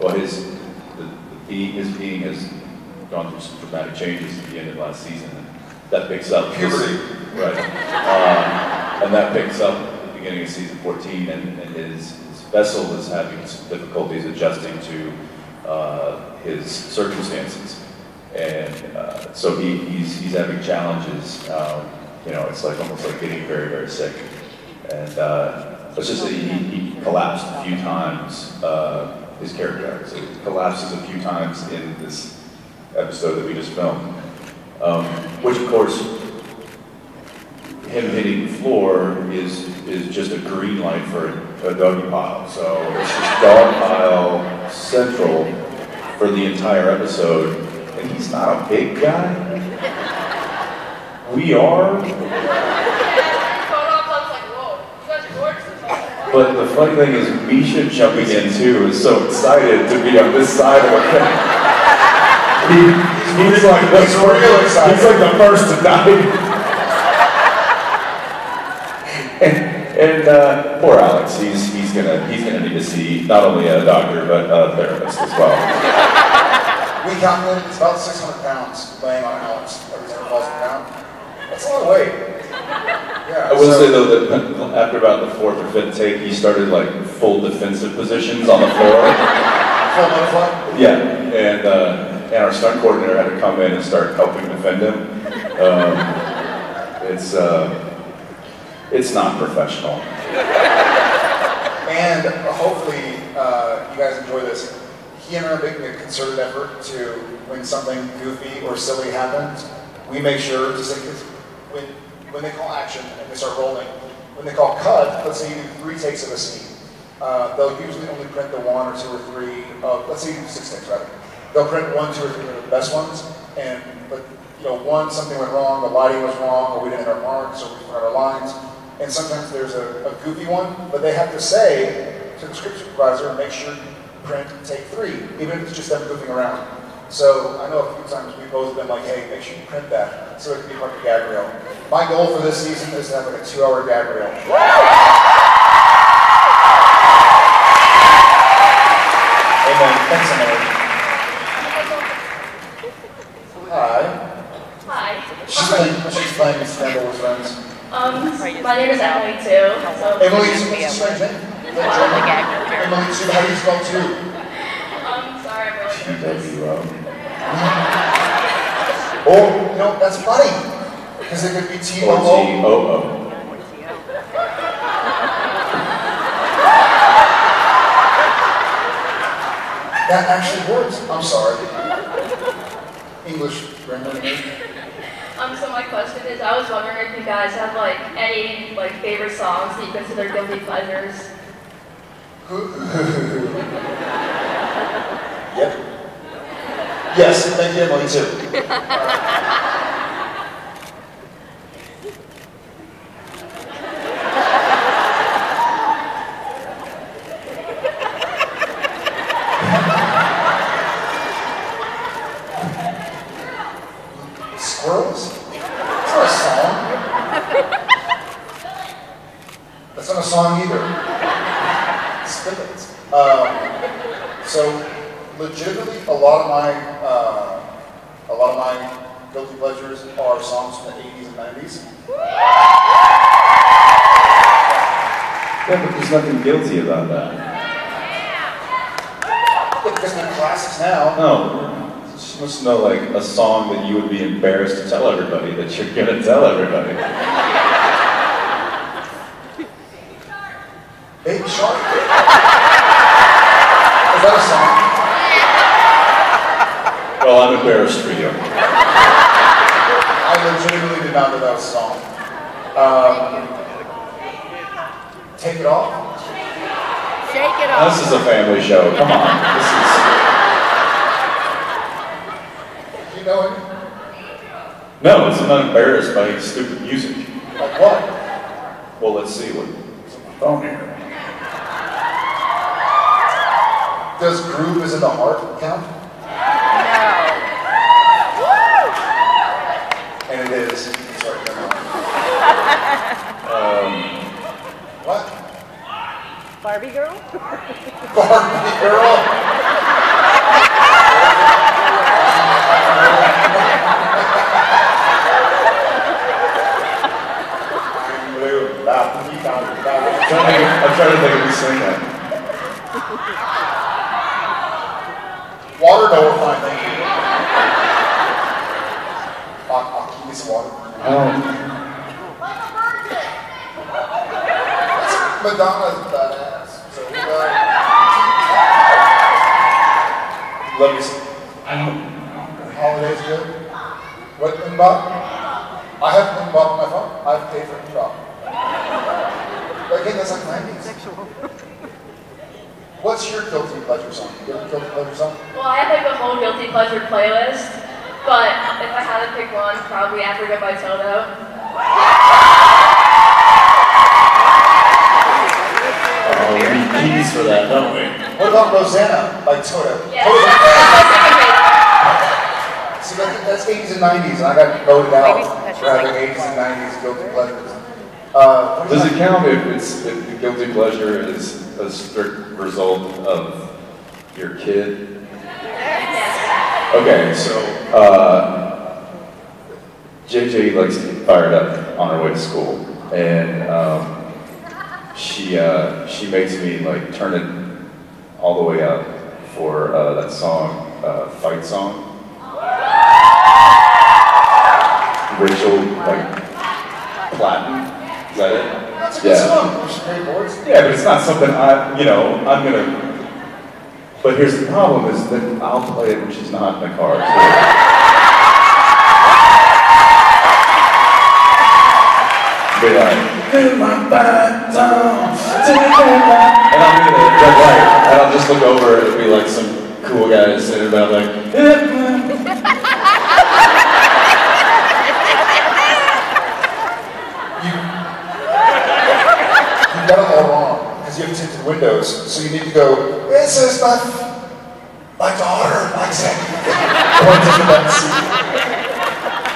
Well, his being has gone through some dramatic changes at the end of last season. And that picks up. Puberty. Right. And that picks up at the beginning of season 14, and his vessel is having some difficulties adjusting to his circumstances. And so he's having challenges. It's like almost like getting very, very sick. And let's just say he collapsed a few times. His character, so he collapses a few times in this episode that we just filmed. Which, of course, him hitting the floor is just a green light for a doggy pile. So it's just dog pile central for the entire episode. And he's not a big guy. We are. But the funny thing is, Misha jumping in too is so excited to be on this side of it. He's like the first to die. and poor Alex, he's gonna need to see not only a doctor but a therapist as well. We calculated it's about 600 pounds weighing on Alex every time he falls down. That's a lot of weight. Yeah, I will say though that after about the fourth or fifth take, he started like full defensive positions on the floor. Full butterfly? Yeah, and our stunt coordinator had to come in and start helping defend him. It's not professional. And hopefully you guys enjoy this. He and I are making a concerted effort to, when something goofy or silly happens, we make sure to say, because when they call action and they start rolling, when they call cut, let's say you do 3 takes of a scene, they'll usually only print the 1 or 2 or 3 of, let's say you do 6 takes rather. They'll print 1, 2, or 3 of the best ones, but one, something went wrong, the lighting was wrong, or we didn't hit our marks, or we forgot our lines, and sometimes there's a goofy one, but they have to say to the script supervisor, make sure you print take 3, even if it's just them goofing around. So I know a few times we've both been like, hey, make sure you print that so it can be part of the gag reel. My goal for this season is to have like a 2-hour gag reel. Amen. Thanks, Emily. Hi. Hi. She's playing Scandal with friends. My name is Emily too. So Emily, what's your strange name? Emily, how do you spell 2? Sorry, I'm really nervous. Oh, that's funny. Because it could be T-O-O. T-O-O. That actually works. I'm sorry. English grammar. So my question is, I was wondering if you guys have any favorite songs that you consider guilty pleasures. Yep. Yes, thank you, Emily, too. Squirrels? That's not a song. That's not a song either. Spigots. So, legitimately, a lot of my guilty pleasures are songs from the 80s and 90s. Yeah, but there's nothing guilty about that. Because they're classics now. No, you must know a song that you would be embarrassed to tell everybody that you're gonna tell everybody. Baby Shark? Is that a song? Well, I'm embarrassed for you. I legitimately did not know that was a song. Take It Off? Shake It Off. This is a family show. Come on. You know it? No, I'm not embarrassed by stupid music. Like what? Well, let's see what's on my phone here. Does Groove Is in the Heart count? No. And it is. It's right there. What? Barbie Girl? Barbie Girl? I'm trying to think if we sing that. Water? No, we're fine, thank you. I'll keep you some water. Madonna's badass. So, love you. I don't. Holidays good? What, Mbop? I have Mbop on my phone. I've paid for Mbop. But again, that's like 90s. What's your guilty pleasure song? You have a guilty pleasure song? Well, I have like a whole guilty pleasure playlist, but if I had to pick one, probably Africa by Toto. Oh, we need keys for that, don't we? What about Rosanna by Toto? Yeah, Toto- that's my second favorite. See, that's 80s and 90s, and I got voted out for having 80s and 90s guilty pleasures. Does it count if the guilty pleasure is a strict result of your kid? Okay, so JJ likes to get fired up on her way to school, and she makes me like turn it all the way up for that song, Fight Song. Rachel Platten, is that it? That's a good song. There's some great boards. Yeah, but it's not something I'm gonna. But here's the problem: is that I'll play it when she's not in the car. Too. Be like, "Do my fight song, and I'll be in the red light, and I'll just look over, and it'll be like some cool guy sitting about like. You got it all wrong, because you have tinted windows, so you need to go, this is my daughter, like that.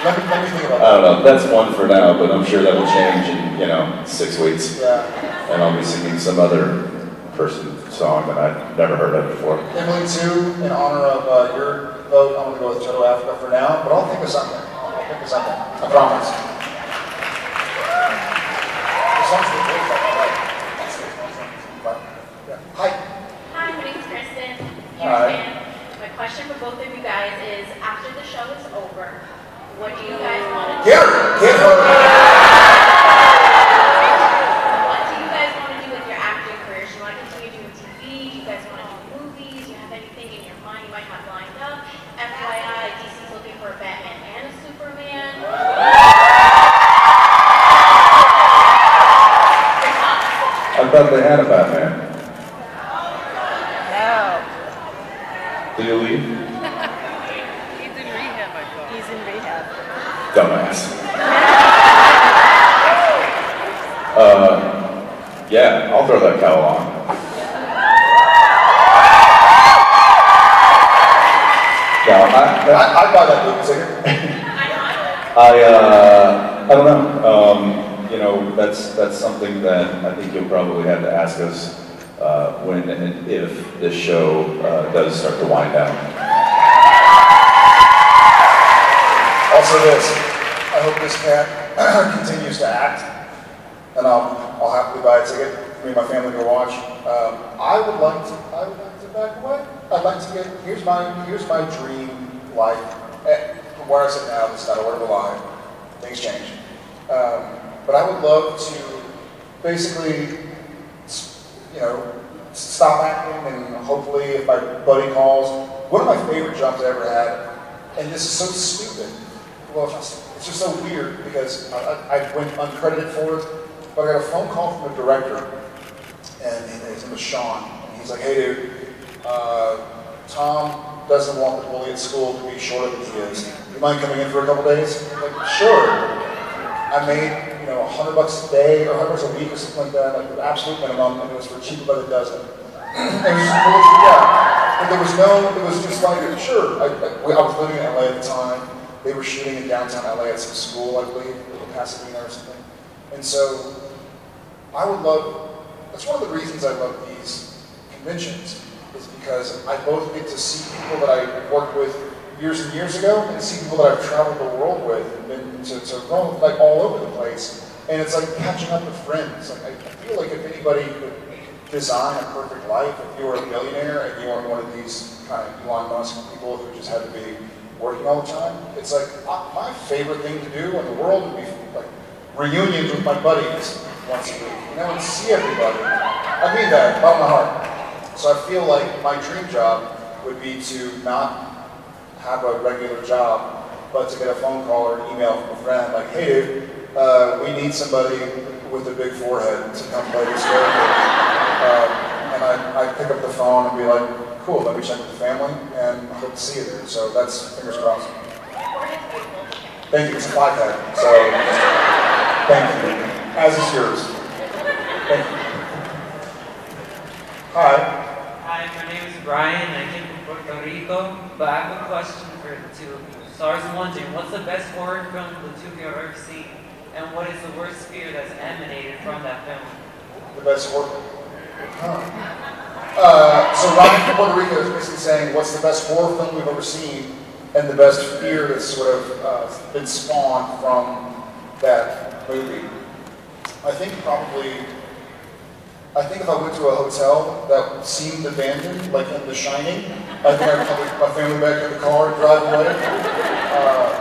Let me think about I don't know, that's one for now, but I'm sure that'll change in, 6 weeks. that. And I'll be singing some other person's song that I've never heard of before. Yeah. Emily, too, in honor of your vote, I'm going to go with Toto Africa for now, but I'll think of something. I promise. The song's really great, by the way. Hi. Hi, my name is Kristen. Hi. My question for both of you guys is, after the show is over, what do you guys want to do? Get her! What do you guys want to do with your acting career? Do you want to continue doing TV? Do you guys want to do movies? Do you have anything in your mind you might have lined up? FYI, DC's looking for a Batman and a Superman. I thought they had a Batman. No. Did you leave? He's in rehab, I thought. He's in rehab. Dumbass. Yeah, I'll throw that cowl on. No, I'd buy that movie ticket. I don't know. That's something that I think you'll probably have to ask us when and if this show does start to wind down. Also this, I hope this cat continues to act, and I'll happily buy a ticket for me and my family to watch. I would like to back away. I'd like to get, here's my dream life. From where I sit now, this is not a word of a lie. Things change. But I would love to basically, stop acting, and hopefully if my buddy calls, one of my favorite jobs I ever had, and this is so stupid, well, it's just so weird because I went uncredited for it, but I got a phone call from the director, and his name was Sean, and he's like, hey dude, Tom doesn't want the bully at school to be shorter than he is. You mind coming in for a couple days? I'm like, sure. I made, $100 a day or $100 a week or something like that, like the absolute minimum, and it was for cheaper by the dozen. It was just like, sure. I was living in LA at the time. They were shooting in downtown LA at some school, I believe, Pasadena or something. And so, that's one of the reasons I love these conventions, is because I both get to see people that I worked with years and years ago, and see people that I've traveled the world with, and been to all over the place. And it's like catching up with friends. Like, I feel like if anybody could design a perfect life, if you were a millionaire and you weren't one of these kind of Elon Musk people who just had to be working all the time, it's like my favorite thing to do in the world would be like reunions with my buddies once a week, you know, and see everybody. I mean that, by my heart. So I feel like my dream job would be to not have a regular job, but to get a phone call or an email from a friend like, hey dude, we need somebody with a big forehead to come play this game. And I pick up the phone and be like, cool, let me check with the family, and I hope to see you there. So that's fingers crossed. Thank you, it's a 5-pack, so thank you. As is yours. Thank you. Hi. Hi, my name is Brian. I came from Puerto Rico, but I have a question for the two of you. So I was wondering, what's the best horror film the two of you have ever seen? And what is the worst fear that's emanated from that film? The best horror. So Ryan from Puerto Rico is basically saying, what's the best horror film we've ever seen, and the best fear that's sort of been spawned from that movie. I think if I went to a hotel that seemed abandoned, like in The Shining, I think I'd probably put my family back in the car and drive away.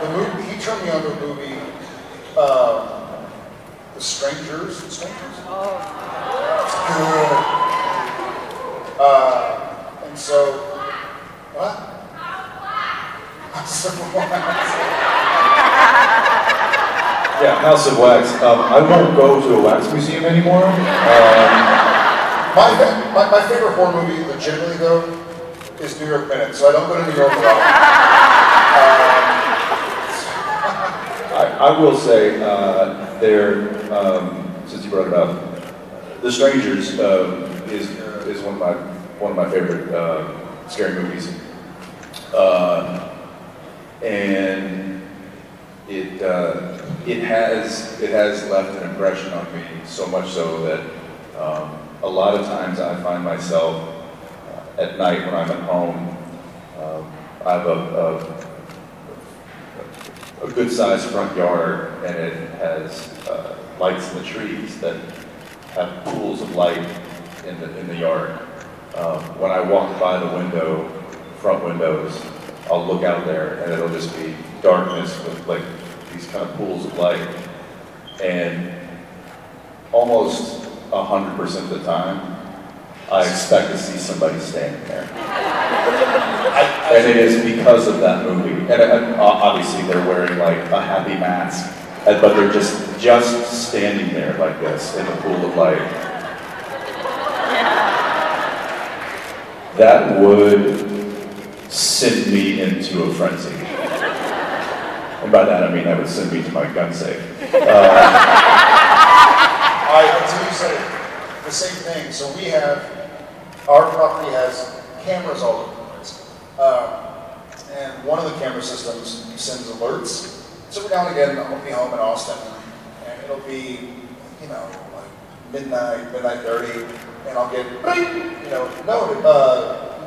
The movie, he turned me on to a movie, The Strangers. Oh. Good. And so, what? House of Wax. Yeah, House of Wax. I won't go to a wax museum anymore. My favorite horror movie, legitimately though, is New York Minute. So I don't go to New York a lot. I will say, since you brought it up, The Strangers is one of my favorite scary movies, and it has left an impression on me, so much so that a lot of times I find myself at night when I'm at home. I have a good-sized front yard, and it has lights in the trees that have pools of light in the yard. When I walk by the front windows, I'll look out there, and it'll just be darkness with like these kind of pools of light. And almost 100% of the time, I expect to see somebody standing there. And it is because of that movie. And obviously they're wearing like a happy mask, but they're just standing there like this in a pool of light. That would send me into a frenzy. And by that I mean that would send me to my gun safe. Until you said it, the same thing. So our property has cameras all over the place. And one of the camera systems sends alerts. So every now and again, I'll be home in Austin, and it'll be, like midnight 30, and I'll get,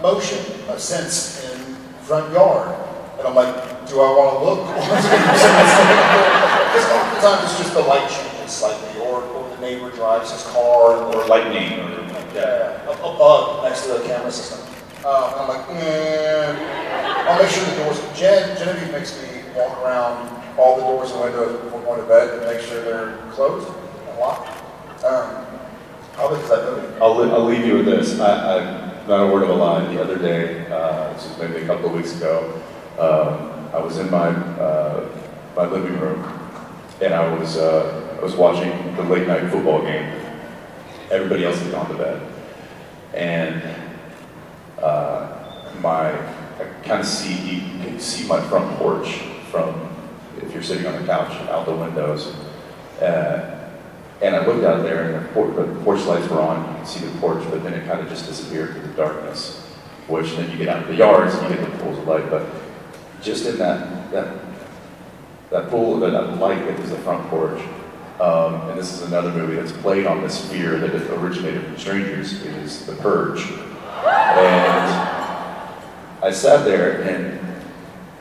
motion, a sense in front yard. And I'm like, do I want to look? Because oftentimes it's just the light changes slightly, or the neighbor drives his car, or Lightning. a bug next to the camera system. And I'm like, I'll make sure the doors. Genevieve makes me walk around all the doors and windows before going to bed and make sure they're closed and locked. Probably because I movie. I'll leave you with this. Not a word of a lie. The other day, this was maybe a couple of weeks ago, I was in my living room, and I was watching the late night football game. Everybody else had gone to bed, and I kind of you can see my front porch from if you're sitting on the couch out the windows. And I looked out there, and the porch lights were on. You could see the porch, but then it kind of just disappeared into the darkness. Which then you get out of the yards and you get the pools of light. But just in that pool, that light that was the front porch. And this is another movie that's played on this fear that it originated from Strangers. Is The Purge. And I sat there and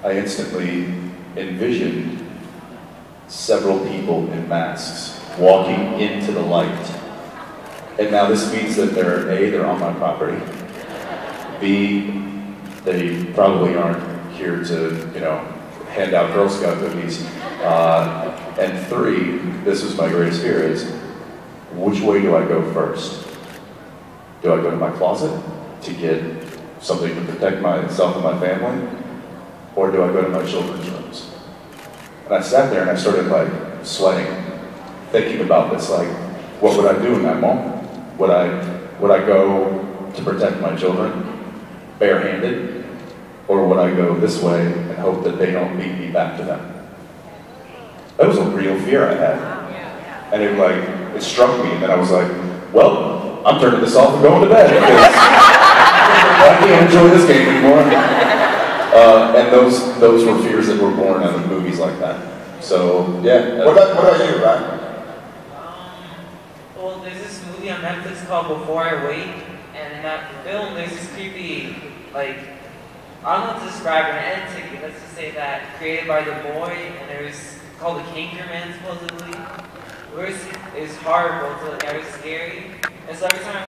I instantly envisioned several people in masks walking into the light. And now this means that they're on my property. B, they probably aren't here to, hand out Girl Scout cookies. And 3, this was my greatest fear, is which way do I go first? Do I go to my closet to get something to protect myself and my family? Or do I go to my children's rooms? And I sat there and I started sweating, thinking about this, what would I do in that moment? Would I go to protect my children, barehanded? Or would I go this way and hope that they don't beat me back to them? That was a real fear I had. And it struck me, and then I was like, well, I'm turning this off and going to bed, because I can't enjoy this game anymore. And those were fears that were born out of movies like that. So, yeah. What about you, Ryan? Well, there's this movie on Netflix called Before I Wake, and in that film, there's this creepy, I don't know how to describe it, an entity, let's just say that, created by the boy, and it was called the Canker Man, supposedly. It was horrible, it was scary, and so every time